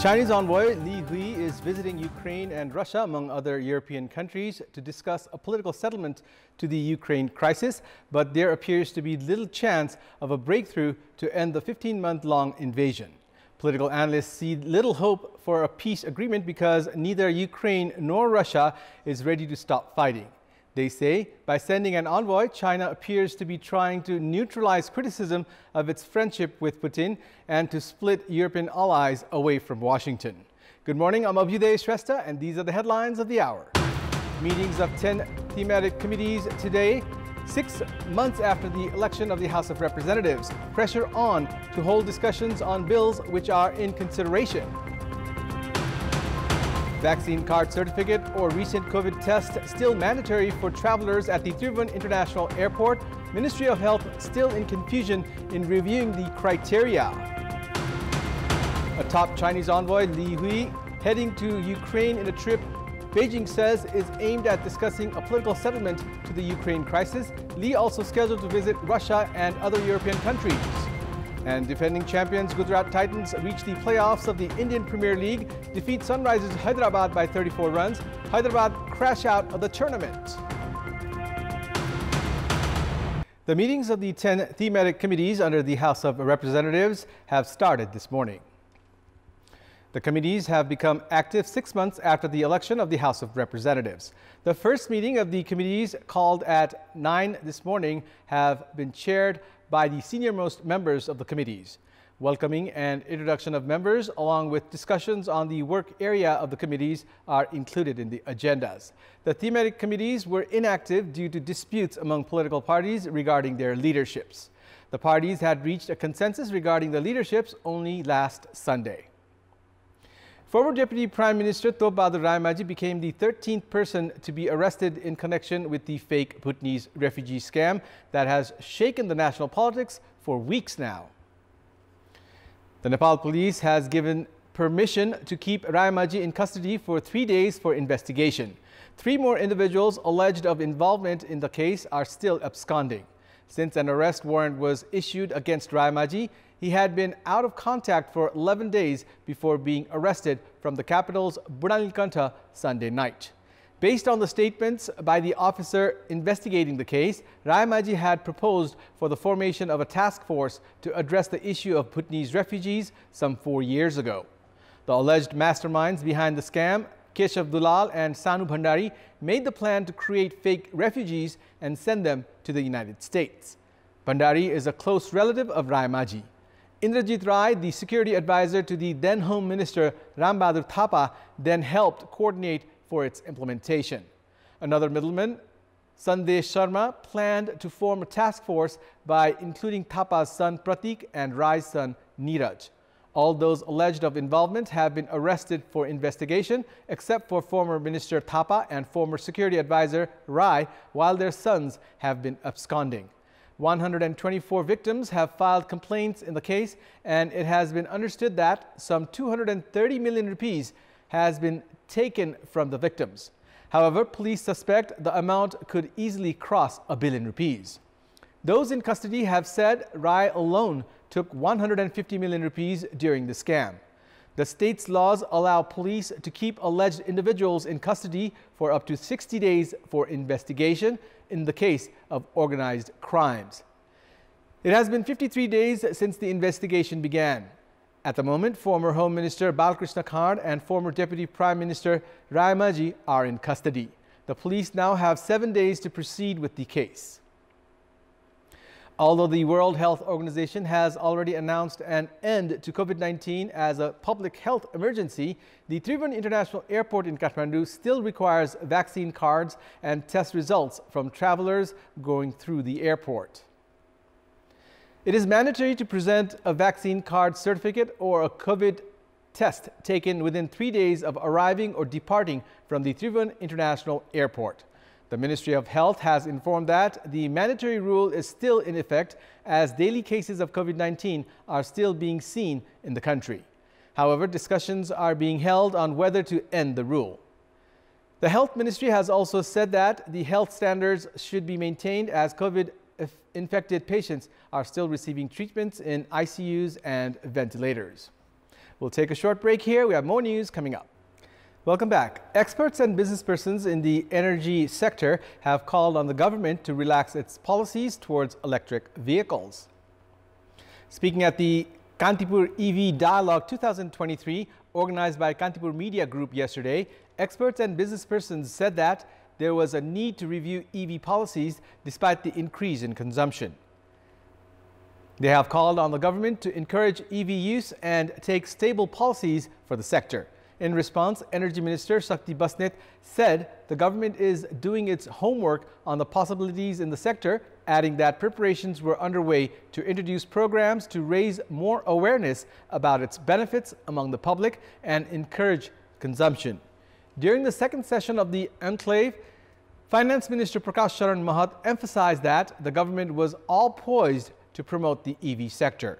Chinese envoy Li Hui is visiting Ukraine and Russia, among other European countries, to discuss a political settlement to the Ukraine crisis, but there appears to be little chance of a breakthrough to end the 15-month-long invasion. Political analysts see little hope for a peace agreement because neither Ukraine nor Russia is ready to stop fighting. They say by sending an envoy, China appears to be trying to neutralize criticism of its friendship with Putin and to split European allies away from Washington. Good morning, I'm Abhyuday Shrestha, and these are the headlines of the hour. Meetings of 10 thematic committees today, 6 months after the election of the House of Representatives. Pressure on to hold discussions on bills which are in consideration. Vaccine card certificate or recent COVID test still mandatory for travelers at the Trivandrum International Airport. Ministry of Health still in confusion in reviewing the criteria. A top Chinese envoy, Li Hui, heading to Ukraine in a trip Beijing says is aimed at discussing a political settlement to the Ukraine crisis. Li also scheduled to visit Russia and other European countries. And defending champions Gujarat Titans reach the playoffs of the Indian Premier League, defeat Sunrisers Hyderabad by 34 runs. Hyderabad crash out of the tournament. The meetings of the 10 thematic committees under the House of Representatives have started this morning. The committees have become active 6 months after the election of the House of Representatives. The first meeting of the committees, called at 9 this morning, have been chaired by the senior-most members of the committees. Welcoming and introduction of members, along with discussions on the work area of the committees, are included in the agendas. The thematic committees were inactive due to disputes among political parties regarding their leaderships. The parties had reached a consensus regarding the leaderships only last Sunday. Former Deputy Prime Minister Top Bahadur Raemaji became the 13th person to be arrested in connection with the fake Bhutanese refugee scam that has shaken the national politics for weeks now. The Nepal police has given permission to keep Raemaji in custody for 3 days for investigation. 3 more individuals alleged of involvement in the case are still absconding. Since an arrest warrant was issued against Raemaji, he had been out of contact for 11 days before being arrested from the capital's Budhanilkantha Sunday night. Based on the statements by the officer investigating the case, Raemaji had proposed for the formation of a task force to address the issue of Bhutanese refugees some 4 years ago. The alleged masterminds behind the scam, Keshav Dulal and Sanu Bhandari, made the plan to create fake refugees and send them to the United States. Bhandari is a close relative of Raemaji. Indrajit Rai, the security advisor to the then Home Minister Ram Bahadur Thapa, then helped coordinate for its implementation. Another middleman, Sandesh Sharma, planned to form a task force by including Thapa's son Pratik and Rai's son Neeraj. All those alleged of involvement have been arrested for investigation, except for former Minister Thapa and former security advisor Rai, while their sons have been absconding. 124 victims have filed complaints in the case, and it has been understood that some 230 million rupees has been taken from the victims. However, police suspect the amount could easily cross ₹1 billion. Those in custody have said Rai alone took 150 million rupees during the scam. The state's laws allow police to keep alleged individuals in custody for up to 60 days for investigation in the case of organized crimes. It has been 53 days since the investigation began. At the moment, former Home Minister Balkrishna Khand and former Deputy Prime Minister Raemaji are in custody. The police now have 7 days to proceed with the case. Although the World Health Organization has already announced an end to COVID-19 as a public health emergency, the Trivandrum International Airport in Kathmandu still requires vaccine cards and test results from travelers going through the airport. It is mandatory to present a vaccine card certificate or a COVID test taken within 3 days of arriving or departing from the Trivandrum International Airport. The Ministry of Health has informed that the mandatory rule is still in effect as daily cases of COVID-19 are still being seen in the country. However, discussions are being held on whether to end the rule. The Health Ministry has also said that the health standards should be maintained as COVID-infected patients are still receiving treatments in ICUs and ventilators. We'll take a short break here. We have more news coming up. Welcome back. Experts and businesspersons in the energy sector have called on the government to relax its policies towards electric vehicles. Speaking at the Kantipur EV Dialogue 2023, organized by Kantipur Media Group yesterday, experts and businesspersons said that there was a need to review EV policies despite the increase in consumption. They have called on the government to encourage EV use and take stable policies for the sector. In response, Energy Minister Shakti Basnet said the government is doing its homework on the possibilities in the sector, adding that preparations were underway to introduce programs to raise more awareness about its benefits among the public and encourage consumption. During the second session of the enclave, Finance Minister Prakash Charan Mahat emphasized that the government was all poised to promote the EV sector.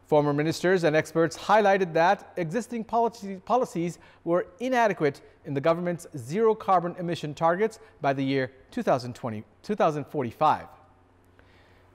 Former ministers and experts highlighted that existing policies were inadequate in the government's zero carbon emission targets by the year 2045.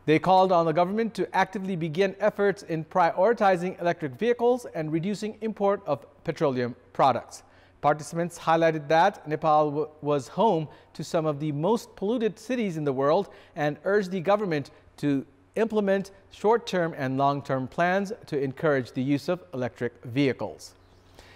They called on the government to actively begin efforts in prioritizing electric vehicles and reducing import of petroleum products. Participants highlighted that Nepal was home to some of the most polluted cities in the world and urged the government to implement short-term and long-term plans to encourage the use of electric vehicles.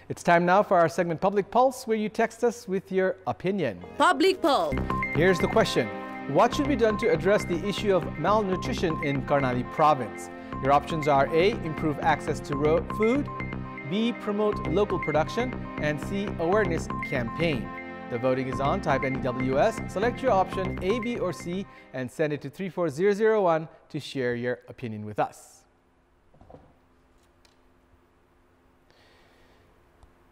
It's time now for our segment Public Pulse, where you text us with your opinion. Public Pulse. Here's the question. What should be done to address the issue of malnutrition in Karnali province? Your options are A, improve access to food, B, promote local production, and C, awareness campaign. The voting is on. Type NEWS, select your option A, B, or C, and send it to 34001 to share your opinion with us.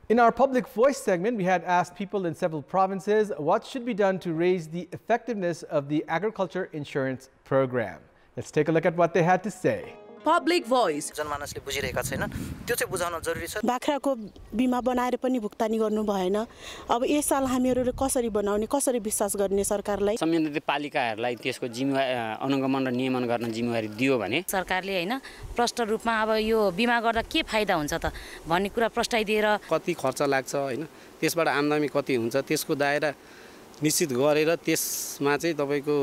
In our Public Voice segment, we had asked people in several provinces what should be done to raise the effectiveness of the agriculture insurance program. Let's take a look at what they had to say. Public Voice. जनमानसले बुझिरहेका छैनन् त्यो चाहिँ बुझाउन जरुरी छ बाख्राको बीमा बनाएर पनि भुक्तानी गर्नु भएन अब यस साल हामीहरुले कसरी बनाउने कसरी विश्वास गर्ने सरकारलाई सम्बन्धित पालिकाहरूलाई त्यसको जिम्मेवारी अनुगमन र नियमन गर्न जिम्मेवारी दियो भने सरकारले हैन प्रष्ट रूपमा अब यो बीमा गर्दा के फाइदा हुन्छ त भन्ने कुरा प्रस्ताइदिएर कति खर्च लाग्छ हैन त्यसबाट आम्दानी कति हुन्छ त्यसको दायरा निश्चित गरेर त्यसमा चाहिँ तपाईको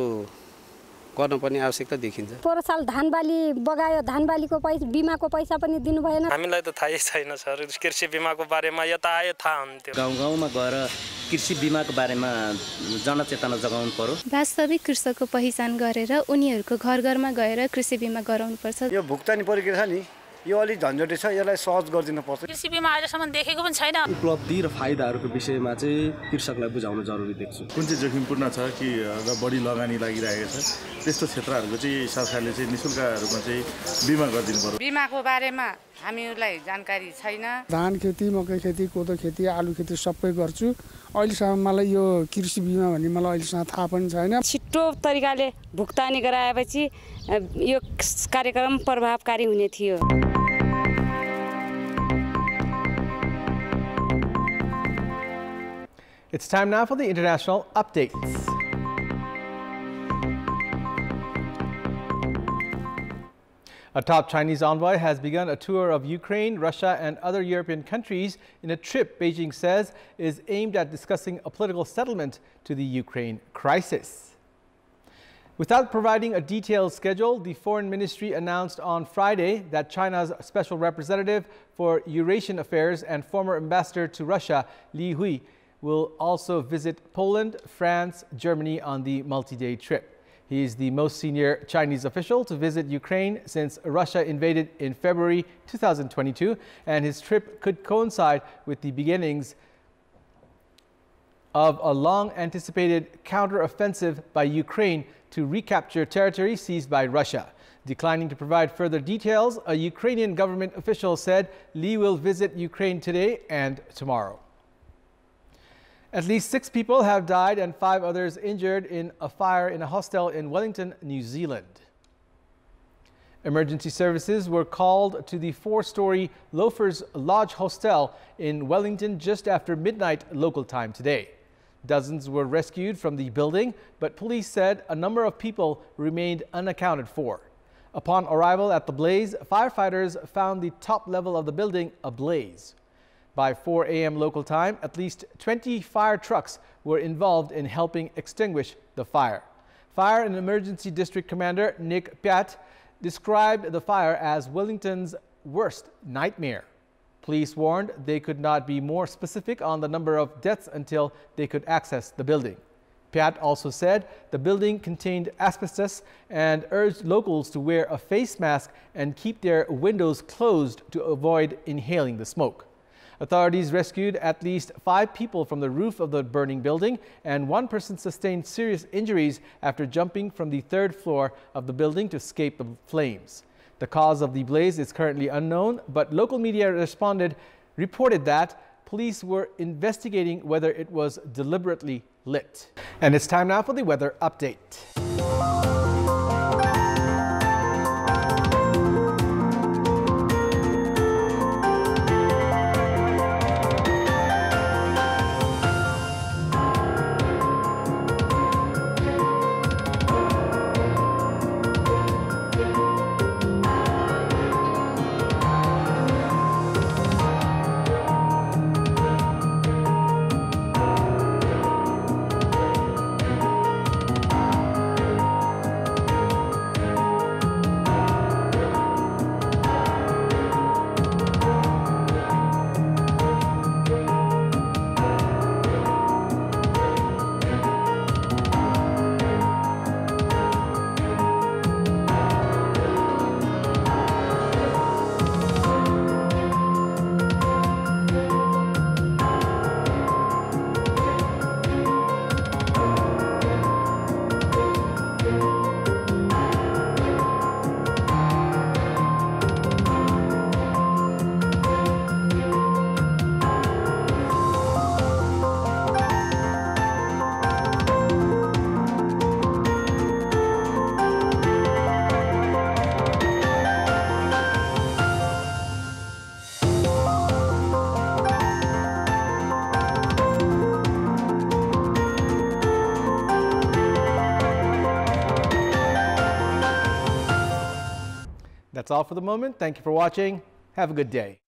गर्नुपर्ने आवश्यकता देखिन्छ पोहोर साल धानबाली बगायो धानबालीको पैसा बीमाको पैसा पनि दिनु भएन हामीलाई त थाहै छैन सर कृषि बीमाको बारेमा यता आए थाहा हुन्थ्यो गाउँ गाउँमा गएर कृषि बीमाको बारेमा जनचेतना जगाउनु पर्यो वास्तविक कृषकको पहिचान गरेर उनीहरुको घर घरमा गएर कृषि बीमा गराउनु पर्छ यो भुक्तानी प्रक्रिया छ नि यो अलि झन्झटे छ यसलाई सहज गरिदिन पर्छ कृषि बीमा अझसम्म देखेको पनि छैन उपलब्धि र फाइदाहरुको विषयमा चाहिँ कृषकलाई बुझाउन जरुरी देख्छु कुन चाहिँ जोखिमपूर्ण छ कि बढी लगानी लागिरहेको छ त्यस्तो क्षेत्रहरुको चाहिँ सरकारले चाहिँ निशुल्क रूपमा चाहिँ बीमा गरिदिनु पर्यो बीमाको बारेमा हामीलाई जानकारी छैन धान खेती मकै खेती कोदो खेती आलु खेती सबै गर्छु अहिलेसम्म मलाई यो कृषि बीमा भन्ने मलाई अहिलेसम्म थाहा पनि छैन छिटो तरिकाले भुक्तानी गराएपछि यो कार्यक्रम प्रभावकारी हुने थियो It's time now for the international updates. A top Chinese envoy has begun a tour of Ukraine, Russia, and other European countries in a trip Beijing says is aimed at discussing a political settlement to the Ukraine crisis. Without providing a detailed schedule, the Foreign Ministry announced on Friday that China's Special Representative for Eurasian Affairs and former ambassador to Russia, Li Hui, will also visit Poland, France, Germany on the multi-day trip. He is the most senior Chinese official to visit Ukraine since Russia invaded in February 2022, and his trip could coincide with the beginnings of a long-anticipated counter-offensive by Ukraine to recapture territory seized by Russia. Declining to provide further details, a Ukrainian government official said Li will visit Ukraine today and tomorrow. At least 6 people have died and 5 others injured in a fire in a hostel in Wellington, New Zealand. Emergency services were called to the 4-story Loafers Lodge Hostel in Wellington just after midnight local time today. Dozens were rescued from the building, but police said a number of people remained unaccounted for. Upon arrival at the blaze, firefighters found the top level of the building ablaze. By 4 a.m. local time, at least 20 fire trucks were involved in helping extinguish the fire. Fire and Emergency District Commander Nick Pyat described the fire as Wellington's worst nightmare. Police warned they could not be more specific on the number of deaths until they could access the building. Pyat also said the building contained asbestos and urged locals to wear a face mask and keep their windows closed to avoid inhaling the smoke. Authorities rescued at least 5 people from the roof of the burning building, and 1 person sustained serious injuries after jumping from the 3rd floor of the building to escape the flames. The cause of the blaze is currently unknown, but local media reported that police were investigating whether it was deliberately lit. And it's time now for the weather update. That's all for the moment. Thank you for watching. Have a good day.